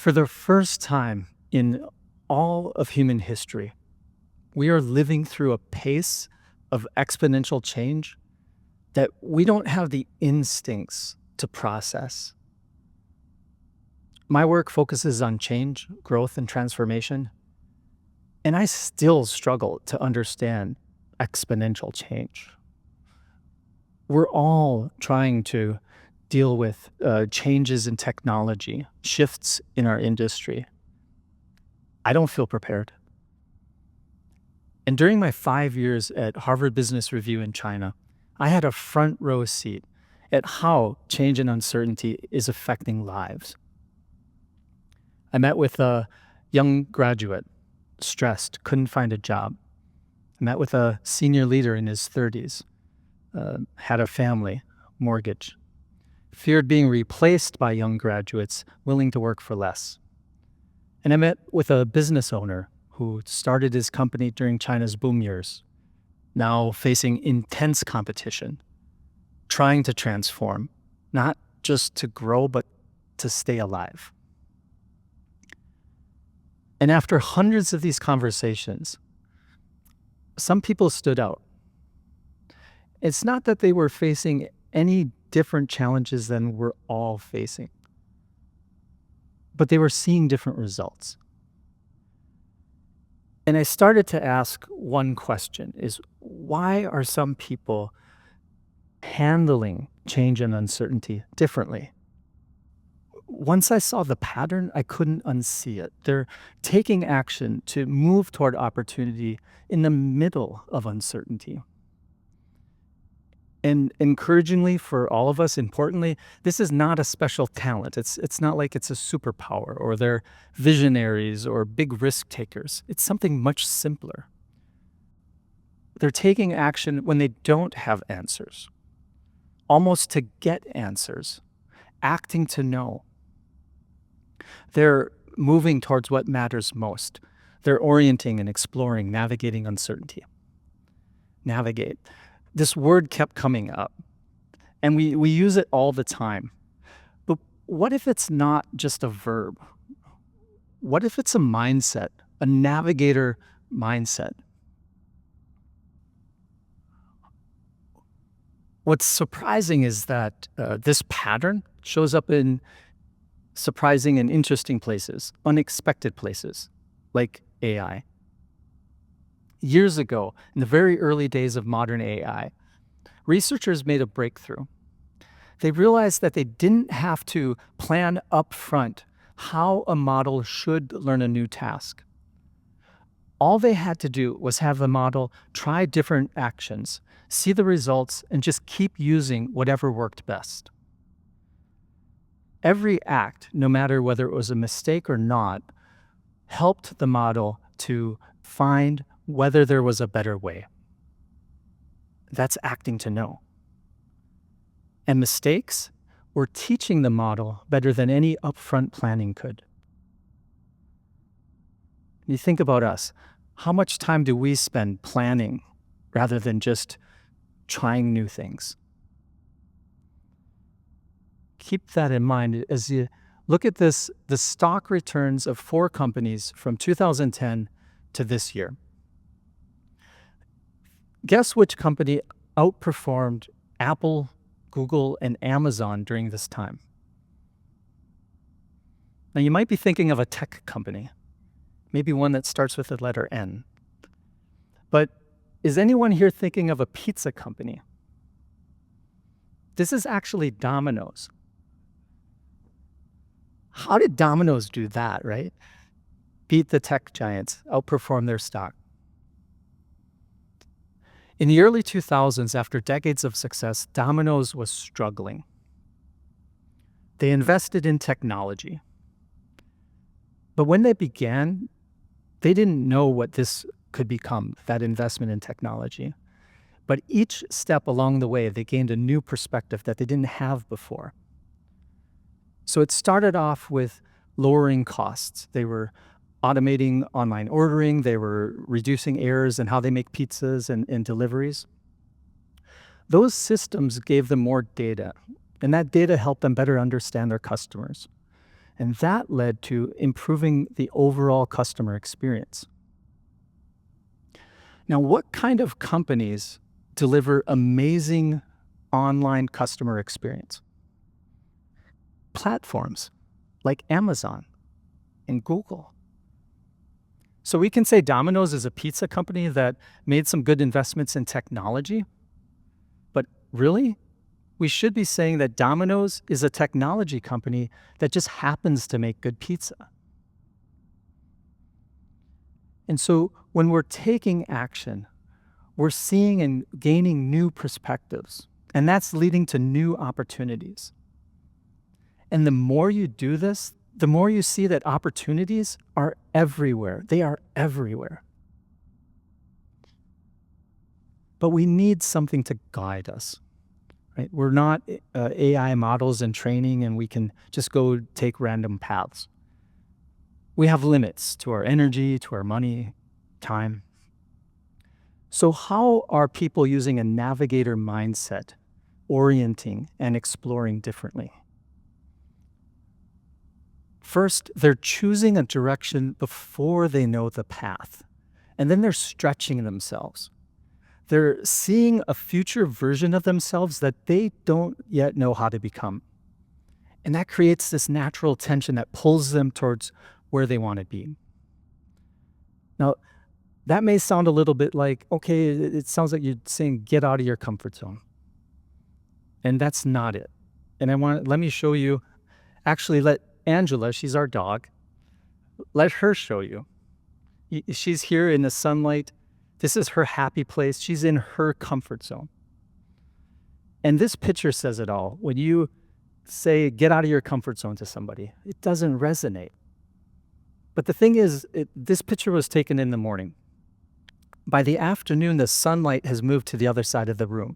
For the first time in all of human history, we are living through a pace of exponential change that we don't have the instincts to process. My work focuses on change, growth, and transformation, and I still struggle to understand exponential change. We're all trying to deal with changes in technology, shifts in our industry. I don't feel prepared. And during my 5 years at Harvard Business Review in China, I had a front row seat at how change and uncertainty is affecting lives. I met with a young graduate, stressed, couldn't find a job. I met with a senior leader in his 30s, had a family, mortgage, feared being replaced by young graduates willing to work for less. And I met with a business owner who started his company during China's boom years, now facing intense competition, trying to transform, not just to grow, but to stay alive. And after hundreds of these conversations, some people stood out. It's not that they were facing any different challenges than we're all facing, but they were seeing different results. And I started to ask one question is why are some people handling change and uncertainty differently? Once I saw the pattern, I couldn't unsee it. They're taking action to move toward opportunity in the middle of uncertainty. And encouragingly for all of us, importantly, this is not a special talent. It's not like it's a superpower or they're visionaries or big risk takers. It's something much simpler. They're taking action when they don't have answers, almost to get answers, acting to know. They're moving towards what matters most. They're orienting and exploring, navigating uncertainty. Navigate. This word kept coming up, and we use it all the time. But what if it's not just a verb? What if it's a mindset, a navigator mindset? What's surprising is that this pattern shows up in surprising and interesting places, unexpected places, like AI. Years ago, in the very early days of modern AI, researchers made a breakthrough. They realized that they didn't have to plan upfront how a model should learn a new task. All they had to do was have the model try different actions, see the results, and just keep using whatever worked best. Every act, no matter whether it was a mistake or not, helped the model to find whether there was a better way. That's acting to know. And mistakes were teaching the model better than any upfront planning could. You think about us. How much time do we spend planning rather than just trying new things? Keep that in mind as you look at this, the stock returns of 4 companies from 2010 to this year. Guess which company outperformed Apple, Google, and Amazon during this time? Now, you might be thinking of a tech company, maybe one that starts with the letter N. But is anyone here thinking of a pizza company? This is actually Domino's. How did Domino's do that, right? Beat the tech giants, outperform their stock. In the early 2000s, after decades of success, Domino's was struggling. They invested in technology. But when they began, they didn't know what this could become, that investment in technology. But each step along the way, they gained a new perspective that they didn't have before. So it started off with lowering costs. They were automating online ordering. They were reducing errors in how they make pizzas and deliveries. Those systems gave them more data, and that data helped them better understand their customers. And that led to improving the overall customer experience. Now, what kind of companies deliver amazing online customer experience? Platforms like Amazon and Google. So we can say Domino's is a pizza company that made some good investments in technology, but really, we should be saying that Domino's is a technology company that just happens to make good pizza. And so when we're taking action, we're seeing and gaining new perspectives, and that's leading to new opportunities. And the more you do this, the more you see that opportunities are everywhere. They are everywhere. But we need something to guide us, right? We're not AI models in training and we can just go take random paths. We have limits to our energy, to our money, time. So, how are people using a navigator mindset, orienting and exploring differently? First, they're choosing a direction before they know the path, and then they're stretching themselves. They're seeing a future version of themselves that they don't yet know how to become. And that creates this natural tension that pulls them towards where they want to be. Now, that may sound a little bit like, okay, it sounds like you're saying get out of your comfort zone. And that's not it. And let me show you, actually, let Angela, she's our dog, let her show you. She's here in the sunlight. This is her happy place. She's in her comfort zone. And this picture says it all. When you say, get out of your comfort zone to somebody, it doesn't resonate. But the thing is, this picture was taken in the morning. By the afternoon, the sunlight has moved to the other side of the room.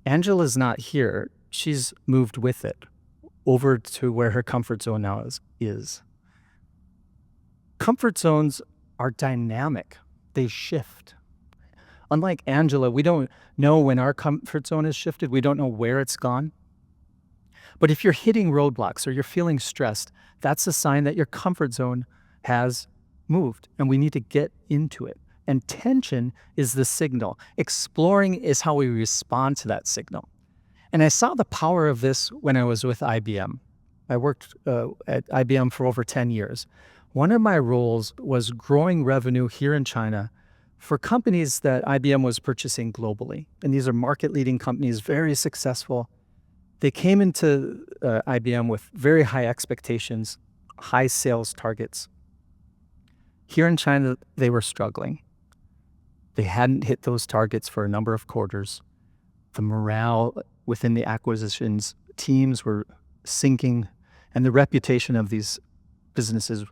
Angela's not here. She's moved with it over to where her comfort zone now is. Comfort zones are dynamic. They shift. Unlike Angela, we don't know when our comfort zone is shifted. We don't know where it's gone. But if you're hitting roadblocks or you're feeling stressed, that's a sign that your comfort zone has moved and we need to get into it. And tension is the signal. Exploring is how we respond to that signal. And I saw the power of this when I was with IBM. I worked at IBM for over 10 years. One of my roles was growing revenue here in China for companies that IBM was purchasing globally. And these are market-leading companies, very successful. They came into IBM with very high expectations, high sales targets. Here in China, they were struggling. They hadn't hit those targets for a number of quarters. The morale within the acquisitions teams were sinking, and the reputation of these businesses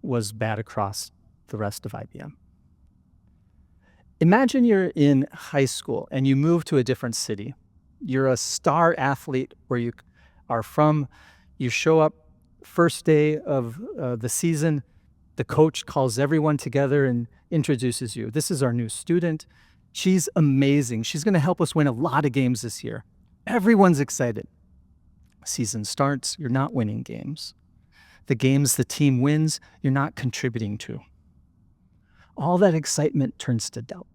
was bad across the rest of IBM. Imagine you're in high school and you move to a different city. You're a star athlete where you are from. You show up first day of the season. The coach calls everyone together and introduces you. This is our new student. She's amazing. She's going to help us win a lot of games this year. Everyone's excited. Season starts, you're not winning games. The games the team wins, you're not contributing to. All that excitement turns to doubt.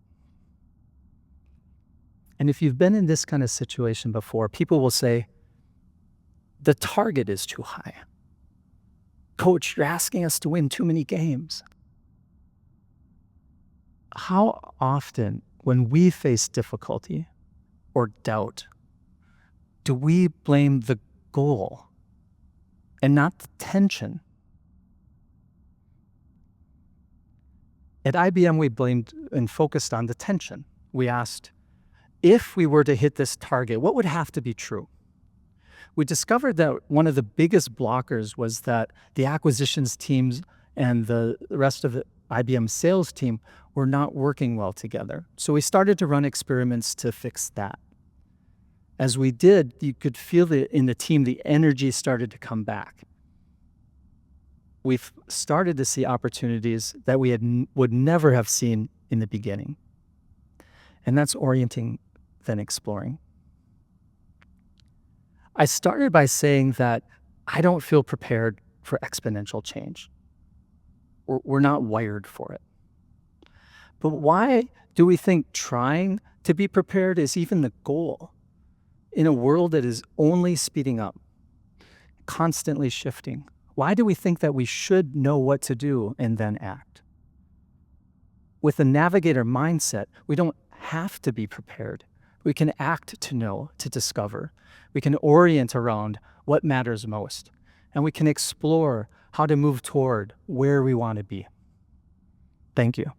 And if you've been in this kind of situation before, people will say, the target is too high. Coach, you're asking us to win too many games. How often, when we face difficulty or doubt, do we blame the goal and not the tension? At IBM, we blamed and focused on the tension. We asked, if we were to hit this target, what would have to be true? We discovered that one of the biggest blockers was that the acquisitions teams and the rest of the IBM sales team were not working well together. So we started to run experiments to fix that. As we did, you could feel in the team, the energy started to come back. We've started to see opportunities that we would never have seen in the beginning. And that's orienting, then exploring. I started by saying that I don't feel prepared for exponential change. We're not wired for it. But why do we think trying to be prepared is even the goal in a world that is only speeding up, constantly shifting? Why do we think that we should know what to do and then act? With the navigator mindset, we don't have to be prepared. We can act to know, to discover. We can orient around what matters most, and we can explore how to move toward where we want to be. Thank you.